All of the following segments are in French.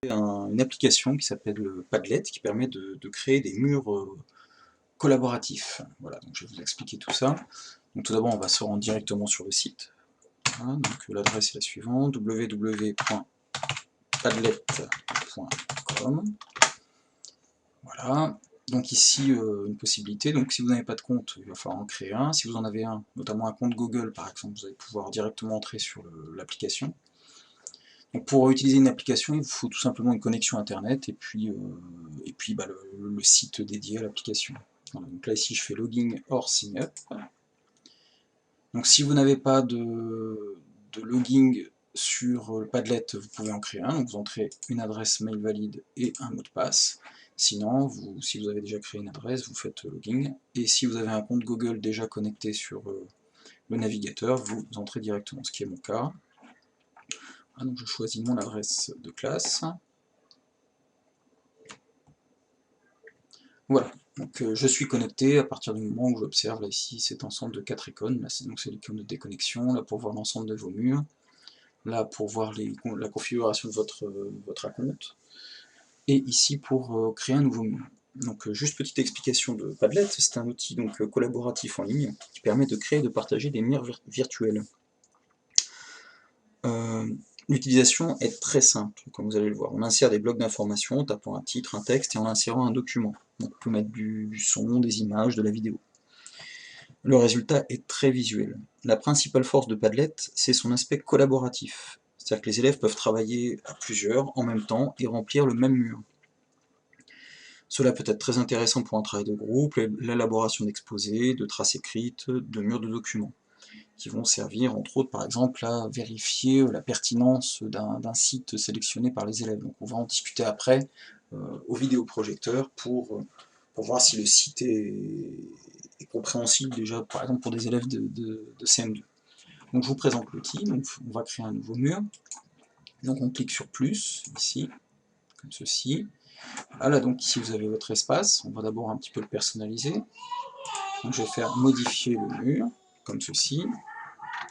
Une application qui s'appelle Padlet qui permet de créer des murs collaboratifs. Voilà, donc je vais vous expliquer tout ça. Donc tout d'abord, on va se rendre directement sur le site. Voilà, donc l'adresse est la suivante, www.padlet.com. Voilà. Donc ici, une possibilité. Donc si vous n'avez pas de compte, il va falloir en créer un. Si vous en avez un, notamment un compte Google par exemple, vous allez pouvoir directement entrer sur l'application. Donc pour utiliser une application, il vous faut tout simplement une connexion internet et puis le site dédié à l'application. Voilà, donc là ici je fais login or sign up. Donc si vous n'avez pas de login sur le Padlet, vous pouvez en créer un. Donc vous entrez une adresse mail valide et un mot de passe. Sinon, si vous avez déjà créé une adresse, vous faites login. Et si vous avez un compte Google déjà connecté sur le navigateur, vous entrez directement, ce qui est mon cas. Voilà, donc je choisis mon adresse de classe. Voilà, donc je suis connecté à partir du moment où j'observe là ici cet ensemble de 4 icônes. Là c'est l'icône de déconnexion, là pour voir l'ensemble de vos murs, là pour voir la configuration de votre compte, et ici pour créer un nouveau mur. Donc juste petite explication de Padlet, c'est un outil donc collaboratif en ligne qui permet de créer et de partager des murs virtuels. L'utilisation est très simple, comme vous allez le voir. On insère des blocs d'informations en tapant un titre, un texte et en insérant un document. Donc on peut mettre du son, des images, de la vidéo. Le résultat est très visuel. La principale force de Padlet, c'est son aspect collaboratif. C'est-à-dire que les élèves peuvent travailler à plusieurs en même temps et remplir le même mur. Cela peut être très intéressant pour un travail de groupe, l'élaboration d'exposés, de traces écrites, de murs de documents, qui vont servir entre autres par exemple à vérifier la pertinence d'un site sélectionné par les élèves. Donc on va en discuter après au vidéoprojecteur pour voir si le site est compréhensible déjà par exemple pour des élèves de CM2. Donc je vous présente l'outil, donc on va créer un nouveau mur. Donc on clique sur plus ici, comme ceci. Voilà, donc ici vous avez votre espace, on va d'abord un petit peu le personnaliser. Donc je vais faire modifier le mur, comme ceci,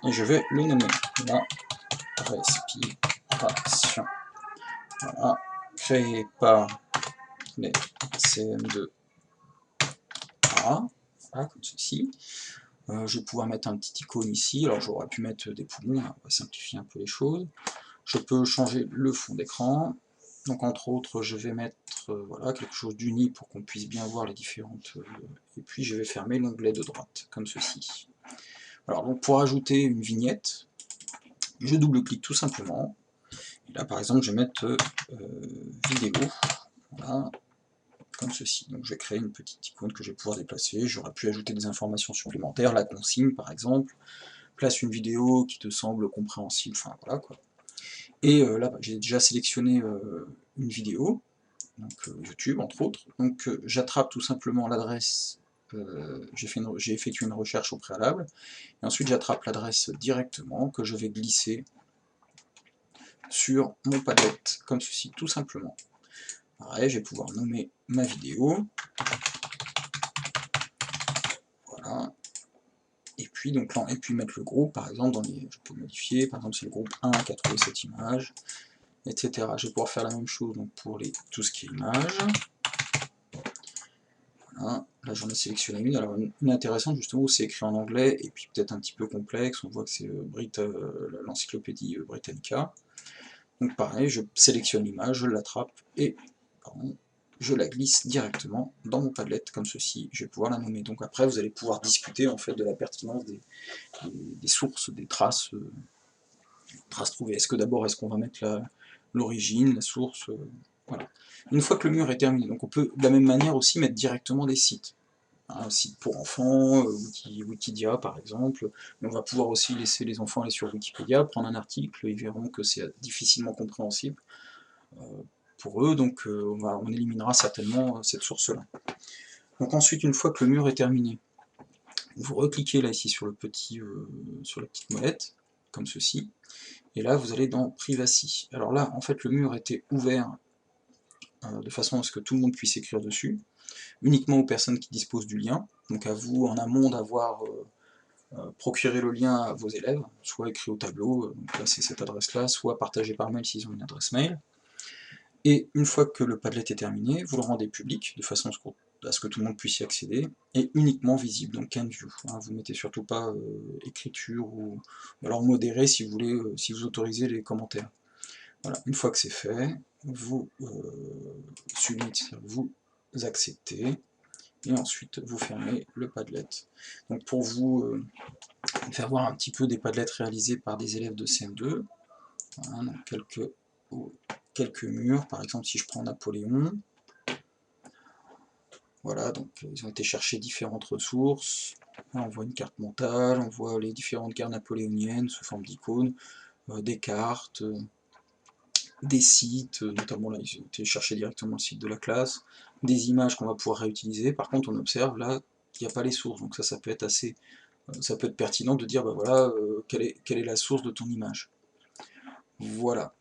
et je vais le nommer la respiration. Voilà, créé par les CM2A, voilà, comme ceci. Je vais pouvoir mettre un petit icône ici, alors j'aurais pu mettre des poumons, on va simplifier un peu les choses. Je peux changer le fond d'écran, donc entre autres je vais mettre voilà, quelque chose d'uni pour qu'on puisse bien voir les différentes... et puis je vais fermer l'onglet de droite, comme ceci. Alors donc pour ajouter une vignette, je double-clique tout simplement, et là par exemple je vais mettre vidéo, voilà, comme ceci. Donc je vais créer une petite icône que je vais pouvoir déplacer, j'aurais pu ajouter des informations supplémentaires, la consigne par exemple, place une vidéo qui te semble compréhensible, enfin voilà quoi. Et là j'ai déjà sélectionné une vidéo, donc YouTube entre autres, donc j'attrape tout simplement l'adresse, j'ai effectué une recherche au préalable, et ensuite j'attrape l'adresse directement que je vais glisser sur mon Padlet, comme ceci, tout simplement. Pareil, je vais pouvoir nommer ma vidéo, voilà, et puis, mettre le groupe, par exemple, je peux modifier, par exemple c'est le groupe 1 qui a trouvé cette image, etc. Je vais pouvoir faire la même chose donc, pour tout ce qui est image. Voilà. Là j'en ai sélectionné une, alors une intéressante justement où c'est écrit en anglais et puis peut-être un petit peu complexe, on voit que c'est l'encyclopédie Britannica. Donc pareil, je sélectionne l'image, je l'attrape et je la glisse directement dans mon Padlet comme ceci, je vais pouvoir la nommer. Donc après vous allez pouvoir discuter en fait de la pertinence des sources, des traces trouvées. Est-ce que d'abord est-ce qu'on va mettre l'origine, la source, voilà. Une fois que le mur est terminé, donc on peut de la même manière aussi mettre directement des sites. Un site pour enfants, Wikidia par exemple, mais on va pouvoir aussi laisser les enfants aller sur Wikipédia, prendre un article, ils verront que c'est difficilement compréhensible pour eux, donc on éliminera certainement cette source-là. Donc ensuite, une fois que le mur est terminé, vous recliquez là ici sur sur la petite molette, comme ceci, et là vous allez dans Privacy. Alors là, en fait, le mur était ouvert de façon à ce que tout le monde puisse écrire dessus, uniquement aux personnes qui disposent du lien, donc à vous en amont d'avoir procuré le lien à vos élèves, soit écrit au tableau, donc là c'est cette adresse-là, soit partagé par mail s'ils ont une adresse mail. Et une fois que le Padlet est terminé, vous le rendez public, de façon à ce que tout le monde puisse y accéder, et uniquement visible, donc can view. Hein, vous mettez surtout pas écriture, ou alors modéré si vous voulez, si vous autorisez les commentaires. Voilà, une fois que c'est fait, vous submit, vous acceptez, et ensuite vous fermez le Padlet. Donc pour vous faire voir un petit peu des Padlets réalisés par des élèves de CM2, voilà, donc quelques murs, par exemple si je prends Napoléon, voilà, donc ils ont été chercher différentes ressources. Là, on voit une carte mentale, on voit les différentes guerres napoléoniennes sous forme d'icônes, des cartes, des sites, notamment là ils ont été chercher directement le site de la classe, des images qu'on va pouvoir réutiliser. Par contre on observe là qu'il n'y a pas les sources, donc ça peut être assez, ça peut être pertinent de dire bah voilà, quelle est la source de ton image. Voilà.